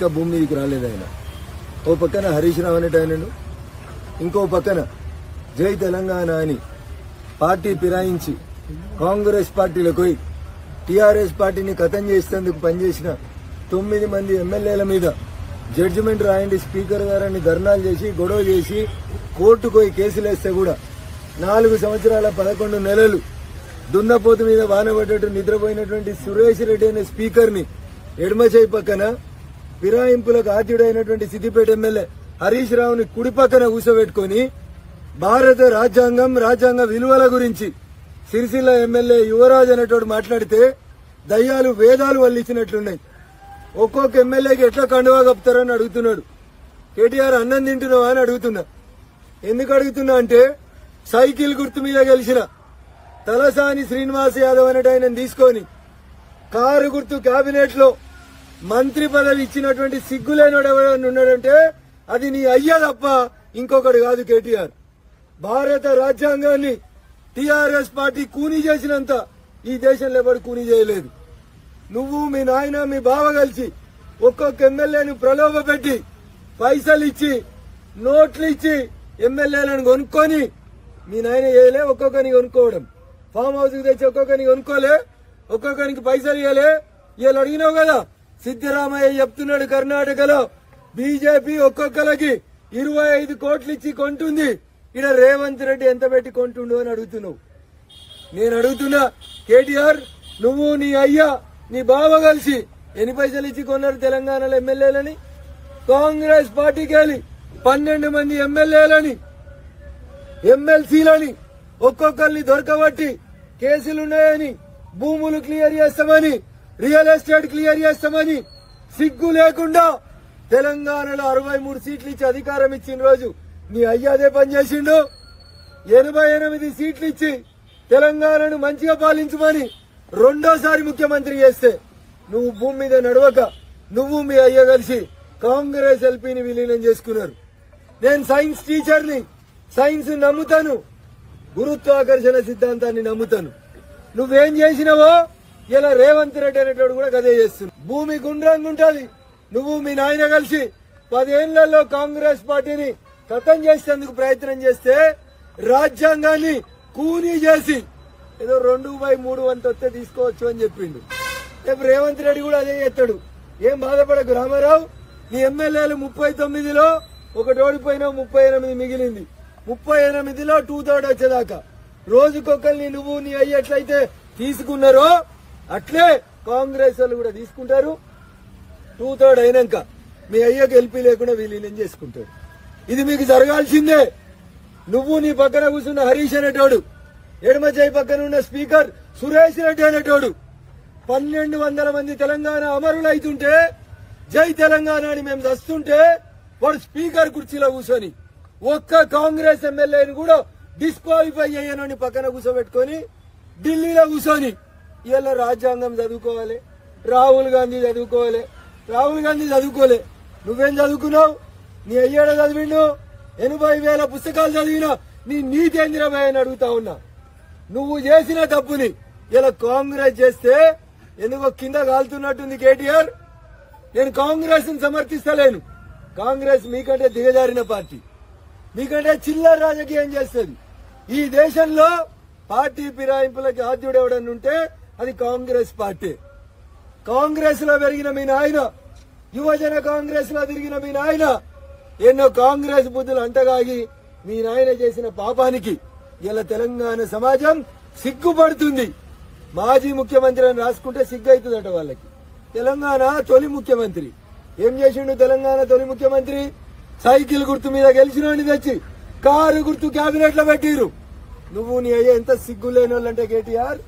ఇంకా భూమి మీదకి రాలేదు ఆయన. ఓ పక్కన హరీష్ రావు అనేట ఆయనను, ఇంకో పక్కన జై తెలంగాణ అని పార్టీ ఫిరాయించి కాంగ్రెస్ పార్టీలకు పోయి టీఆర్ఎస్ పార్టీని ఖతం చేసేందుకు పనిచేసిన 9 మంది ఎమ్మెల్యేల మీద జడ్జిమెంట్ రాయండి స్పీకర్ గారని ధర్నాలు చేసి గొడవ చేసి కోర్టుకు పోయి కేసులు వేస్తే కూడా 4 సంవత్సరాల 11 నెలలు దున్నపోతు మీద వానబడ్డట్టు నిద్రపోయినటువంటి సురేష్ రెడ్డి అనే స్పీకర్ ని ఎడమ చేయి పక్కన ఫిరాయింపులకు ఆద్యుడైనటువంటి సిద్దిపేట ఎమ్మెల్యే హరీష్ రావుని కుడి పక్కన కూర్చోబెట్టుకుని భారత రాజ్యాంగ విలువల గురించి సిరిసిల్ల ఎమ్మెల్యే యువరాజ్ అనేటోడు మాట్లాడితే దయ్యాలు వేదాలు వల్లించినట్లున్నాయి. ఒక్కొక్క ఎమ్మెల్యేకి ఎట్లా కండువా కప్పుతారని అడుగుతున్నాడు. కేటీఆర్ అన్నం తింటున్నావా అని అడుగుతున్నా. ఎందుకు అడుగుతున్నా అంటే సైకిల్ గుర్తు మీద గెలిచిన తలసాని శ్రీనివాస్ యాదవ్ అనేట ఆయన తీసుకొని కారు గుర్తు కేబినెట్ లో మంత్రి పదవి ఇచ్చినటువంటి సిగ్గులేనోడు ఎవరైనా ఉన్నాడంటే అది నీ అయ్యా తప్ప ఇంకొకటి కాదు. కేటీఆర్ భారత రాజ్యాంగాన్ని టీఆర్ఎస్ పార్టీ కూనీ చేసినంత ఈ దేశంలో ఎవరు కూనీ చేయలేదు. నువ్వు మీ నాయన మీ బావ కలిసి ఒక్కొక్క ఎమ్మెల్యేను ప్రలోభ పెట్టి పైసలు ఇచ్చి నోట్లు ఇచ్చి ఎమ్మెల్యేలను కొనుక్కొని మీ నాయన చేయలే. ఒక్కొక్కరిని కొనుక్కోవడం, ఫామ్ హౌస్ కి తెచ్చి ఒక్కొక్కరిని కొనుక్కోలే, ఒక్కొక్కరికి పైసలు ఇవ్వలే. ఇవాళ అడిగినావు కదా, సిద్దరామయ్య చెప్తున్నాడు కర్ణాటకలో బీజేపీ ఒక్కొక్కరికి 25 కోట్లు ఇచ్చి కొంటుంది. ఇక్కడ రేవంత్ రెడ్డి ఎంత పెట్టి కొంటుండు అని అడుగుతున్నావు. నేను అడుగుతున్నా కేటీఆర్, నువ్వు నీ అయ్యా నీ బావ కలిసి ఎన్ని పైసలు ఇచ్చి కొన్నారు తెలంగాణలో ఎమ్మెల్యేలని? కాంగ్రెస్ పార్టీకి వెళ్ళి 12 మంది ఎమ్మెల్యేలని ఎమ్మెల్సీలని ఒక్కొక్కరిని దొరకబట్టి కేసులున్నాయని, భూములు క్లియర్ చేస్తామని, రియల్ ఎస్టేట్ క్లియర్ చేస్తామని సిగ్గు లేకుండా తెలంగాణలో 63 సీట్లు ఇచ్చి అధికారం ఇచ్చిన రోజు నీ అయ్యాదే పనిచేసిండు. 88 సీట్లు ఇచ్చి తెలంగాణను మంచిగా పాలించమని రెండోసారి ముఖ్యమంత్రి చేస్తే నువ్వు భూమి మీద నడవక నువ్వు మీ అయ్య కలిసి కాంగ్రెస్ ఎల్పీని విలీనం చేసుకున్నారు. నేను సైన్స్ టీచర్ని, సైన్స్ నమ్ముతాను, గురుత్వాకర్షణ సిద్ధాంతాన్ని నమ్ముతాను. నువ్వేం చేసినావో ఇలా రేవంత్ రెడ్డి అనేటోడు కూడా గదే చేస్తున్నావు. భూమి గుండ్రంగా ఉంటది. నువ్వు మీ నాయన కలిసి 10 ఏళ్లలో కాంగ్రెస్ పార్టీని ఖతం చేసేందుకు ప్రయత్నం చేస్తే రాజ్యాంగాన్ని కూనీ చేసి ఏదో 2/3 వంతు వస్తే తీసుకోవచ్చు అని చెప్పిండు. రేపు రేవంత్ రెడ్డి కూడా అదే చేస్తాడు. ఏం బాధపడకు రామారావు, నీ ఎమ్మెల్యేలు 39లో ఒకటి ఓడిపోయినావు, 38 మిగిలింది. 38లో 2/3 వచ్చేదాకా రోజుకొకరిని నువ్వు నీ అయ్యి ఎట్లయితే తీసుకున్నారో అట్లే కాంగ్రెస్ వాళ్ళు కూడా తీసుకుంటారు. 2/3 అయినాక మీ అయ్యకు ఎల్పీ లేకుండా విలీనం చేసుకుంటాడు. ఇది మీకు జరగాల్సిందే. నువ్వు నీ పక్కన కూర్చున్న హరీష్ అనేటోడు, ఎడమ చేయి పక్కన ఉన్న స్పీకర్ సురేష్ రెడ్డి అనేటోడు 1200 మంది తెలంగాణ అమరులైతుంటే జై తెలంగాణ అని మేము చస్తుంటే వాడు స్పీకర్ కుర్చీలో కూర్చొని ఒక్క కాంగ్రెస్ ఎమ్మెల్యేని కూడా డిస్క్వాలిఫై అయ్యానని పక్కన కూర్చోబెట్టుకొని ఢిల్లీలో కూర్చొని ఇలా రాజ్యాంగం చదువుకోవాలి, రాహుల్ గాంధీ చదువుకోవాలి. రాహుల్ గాంధీ చదువుకోలే, నువ్వేం చదువుకున్నావు? నీ అయ్యాడ చదివిండు. 80,000 పుస్తకాలు చదివినా నీ నీతి ఏందిరాబాయ్ అని అడుగుతా ఉన్నా. నువ్వు చేసిన తప్పుని ఇలా కాంగ్రెస్ చేస్తే ఎందుకో కింద కాలుతున్నట్టుంది కేటీఆర్. నేను కాంగ్రెస్ ని సమర్థిస్తలేను. కాంగ్రెస్ మీకంటే దిగజారిన పార్టీ, మీకంటే చిల్లర రాజకీయం చేస్తుంది. ఈ దేశంలో పార్టీ ఫిరాయింపులకి ఆద్యుడెవడనుంటే అది కాంగ్రెస్ పార్టీ. కాంగ్రెస్ లో పెరిగిన మీ నాయన, యువజన కాంగ్రెస్ లో తిరిగిన మీ నాయన ఎన్నో కాంగ్రెస్ బుద్ధులు అంటగాగి మీ నాయన చేసిన పాపానికి ఇలా తెలంగాణ సమాజం సిగ్గుపడుతుంది. మాజీ ముఖ్యమంత్రి అని రాసుకుంటే సిగ్గు అవుతుందట వాళ్ళకి. తెలంగాణ తొలి ముఖ్యమంత్రి ఏం చేసిండు? తెలంగాణ తొలి ముఖ్యమంత్రి సైకిల్ గుర్తు మీద గెలిచినోని తెచ్చి కారు గుర్తు కేబినెట్ లో పెట్టిరు. నువ్వు నీ అయ్యే ఎంత సిగ్గులేని వాళ్ళంటే కేటీఆర్.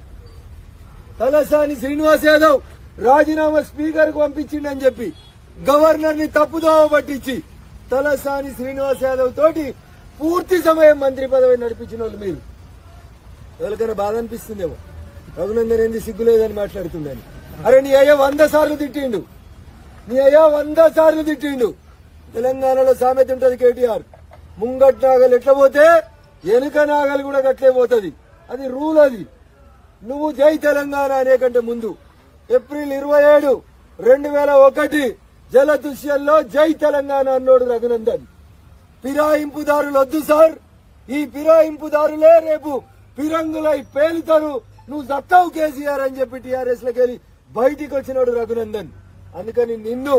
తలసాని శ్రీనివాస్ యాదవ్ రాజీనామా స్పీకర్ కు పంపించిండని చెప్పి గవర్నర్ ని తప్పుదోవ పట్టించి తలసాని శ్రీనివాస్ యాదవ్ తోటి పూర్తి సమయం మంత్రి పదవి నడిపించిన వాళ్ళు మీరు. ఎవరికైనా బాధ అనిపిస్తుందేమో, రఘునందన్ ఏంది సిగ్గులేదని మాట్లాడుతుందని. అరే నీ అయ్య 100 సార్లు తిట్టిండు, నీ అయ్య 100 సార్లు తిట్టిండు. తెలంగాణలో సామెత ఉంటది కేటీఆర్, ముంగట్ నాగలు ఎట్లా పోతే వెనుక నాగలు కూడా గట్లే పోతుంది. అది రూల్. అది నువ్వు జై తెలంగాణ అనే కంటే ముందు ఏప్రిల్ 27, 2001 జలదృశ్యంలో జై తెలంగాణ అన్నోడు రఘునందన్. ఫిరాయింపుదారులు వద్దు సార్, ఈ ఫిరాయింపుదారులే రేపు ఫిరంగులై పేలుతారు, నువ్వు దత్తావు కేసీఆర్ అని చెప్పి టీఆర్ఎస్ లోకి వెళ్ళి బయటికి వచ్చినాడు రఘునందన్. అందుకని నిన్ను,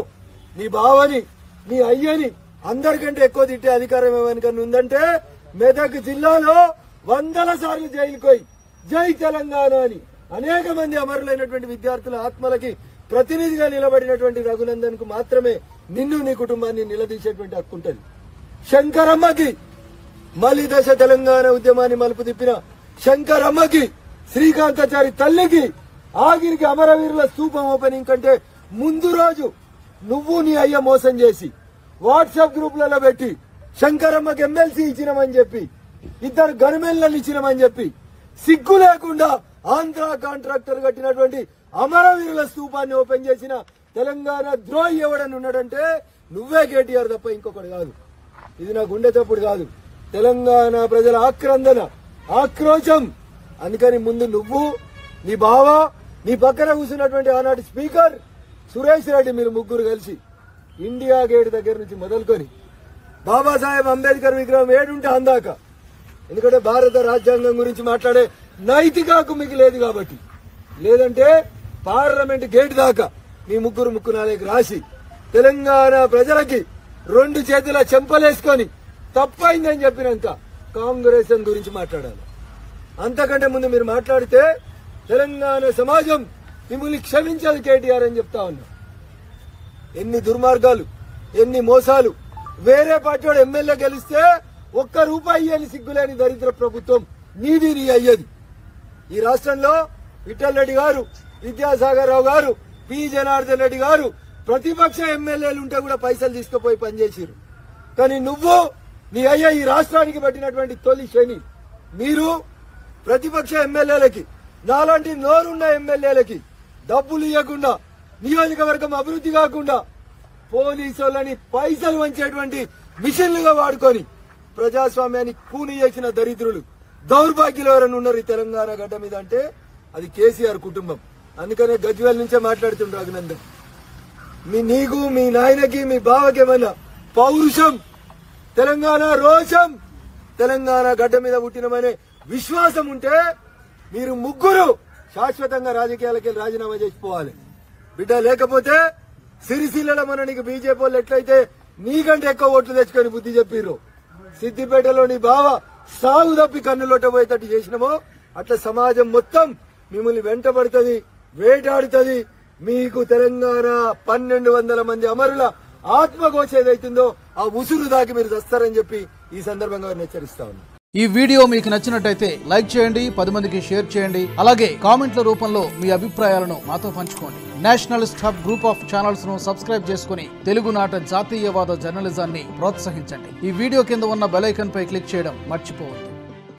నీ బావని, నీ అయ్యని అందరికంటే ఎక్కువ తిట్టే అధికారం ఏమనుకని ఉందంటే మెదక్ జిల్లాలో 100 సార్లు జైలుకు పోయి జై తెలంగాణ అని అనేక మంది అమరులైనటువంటి విద్యార్థుల ఆత్మలకి ప్రతినిధిగా నిలబడినటువంటి రఘునందన్ కు మాత్రమే నిన్ను, నీ కుటుంబాన్ని నిలదీసేటువంటి హక్కు ఉంటుంది. శంకరమ్మకి మలి దశ తెలంగాణ ఉద్యమాన్ని మలుపు తిప్పిన శంకరమ్మకి, శ్రీకాంతాచారి తల్లికి, ఆగిరికి అమరవీరుల స్తూపం ఓపెనింగ్ కంటే ముందు రోజు నువ్వు నీ అయ్య మోసం చేసి వాట్సాప్ గ్రూపులలో పెట్టి శంకరమ్మకి ఎమ్మెల్సీ ఇచ్చినామని చెప్పి, 2 గన్మెన్లను ఇచ్చినామని చెప్పి, సిగ్గు లేకుండా ఆంధ్ర కాంట్రాక్టర్ కట్టినటువంటి అమరవీరుల స్తూపాన్ని ఓపెన్ చేసిన తెలంగాణ ద్రోహి ఎవడని ఉన్నాడంటే నువ్వే కేటీఆర్ తప్ప ఇంకొకటి కాదు. ఇది నా గుండె తప్పుడు కాదు, తెలంగాణ ప్రజల ఆక్రందన, ఆక్రోశం. అందుకని ముందు నువ్వు, నీ బావ, నీ పక్కన కూర్చున్నటువంటి ఆనాటి స్పీకర్ సురేష్ రెడ్డి, మీరు ముగ్గురు కలిసి ఇండియా గేట్ దగ్గర నుంచి మొదలుకొని బాబాసాహెబ్ అంబేద్కర్ విగ్రహం ఏడుంటే అందాక, ఎందుకంటే భారత రాజ్యాంగం గురించి మాట్లాడే నైతిక హక్కు మీకు లేదు కాబట్టి, లేదంటే పార్లమెంట్ గేట్ దాకా మీ ముగ్గురు ముక్కునాలేకి రాసి తెలంగాణ ప్రజలకి 2 చేతుల చెంపలేసుకొని తప్పైందని చెప్పినాక కాంగ్రెస్ గురించి మాట్లాడాలి. అంతకంటే ముందు మీరు మాట్లాడితే తెలంగాణ సమాజం మిమ్మల్ని క్షమించాలి కేటీఆర్ అని చెప్తా ఉన్నా. ఎన్ని దుర్మార్గాలు, ఎన్ని మోసాలు. వేరే పార్టీ వాడు ఎమ్మెల్యే గెలిస్తే ₹1 ఇయ్యని సిగ్గులేని దరిద్ర ప్రభుత్వం నీది, నీ అయ్యది. ఈ రాష్ట్రంలో విఠల్ రెడ్డి గారు, విద్యాసాగర్ రావు గారు, పి జనార్దన్ రెడ్డి గారు ప్రతిపక్ష ఎమ్మెల్యేలు ఉంటే కూడా పైసలు తీసుకుపోయి పనిచేసారు. కానీ నువ్వు, నీ అయ్య ఈ రాష్ట్రానికి పట్టినటువంటి తొలి శని. మీరు ప్రతిపక్ష ఎమ్మెల్యేలకి, నాలాంటి నోరున్న ఎమ్మెల్యేలకి డబ్బులు ఇవ్వకుండా, నియోజకవర్గం అభివృద్ధి కాకుండా పోలీసులని పైసలు వంచేటువంటి మిషన్లుగా వాడుకొని ప్రజాస్వామ్యాన్ని కూని చేసిన దరిద్రులు, దౌర్భాగ్యులు ఎవరైనా ఉన్నారు ఈ తెలంగాణ గడ్డ మీద అంటే అది కేసీఆర్ కుటుంబం. అందుకనే గజ్వేల్ నుంచే మాట్లాడుతుండ్రు రఘునందన్. నీకు, మీ నాయనకి, మీ బావకి ఏమన్నా పౌరుషం, తెలంగాణ రోషం, తెలంగాణ గడ్డ మీద పుట్టినమనే విశ్వాసం ఉంటే మీరు ముగ్గురు శాశ్వతంగా రాజకీయాలకి రాజీనామా చేసిపోవాలి బిడ్డ. లేకపోతే సిరిసిల్లలో మన నీకు బీజేపీ వాళ్ళు ఎట్లయితే నీకంటే ఎక్కువ ఓట్లు తెచ్చుకొని బుద్ధి చెప్పిర్రు, సిద్దిపేటలో నీ బావ సాగు తప్పి కన్నులోట పోయేటట్టు చేసినామో అట్లా సమాజం మొత్తం మిమ్మల్ని వెంటబడుతుంది, వేటాడుతుంది. మీకు తెలంగాణ 1200 మంది అమరుల ఆత్మఘోష ఏదైతుందో ఆ ఉసురు దాకి మీరు చస్తారని చెప్పి ఈ సందర్భంగా హెచ్చరిస్తా ఉన్నా. ఈ వీడియో మీకు నచ్చినట్టయితే లైక్ చేయండి, 10 మందికి షేర్ చేయండి. అలాగే కామెంట్ల రూపంలో మీ అభిప్రాయాలను మాతో పంచుకోండి. Nationalist hub group of channels ను సబ్స్క్రైబ్ చేసుకుని తెలుగునాట జాతీయవాద జర్నలిజాన్ని ప్రోత్సహించండి. ఈ వీడియో కింద ఉన్న బెల్ ఐకాన్ పై క్లిక్ చేయడం మర్చిపోవద్దు.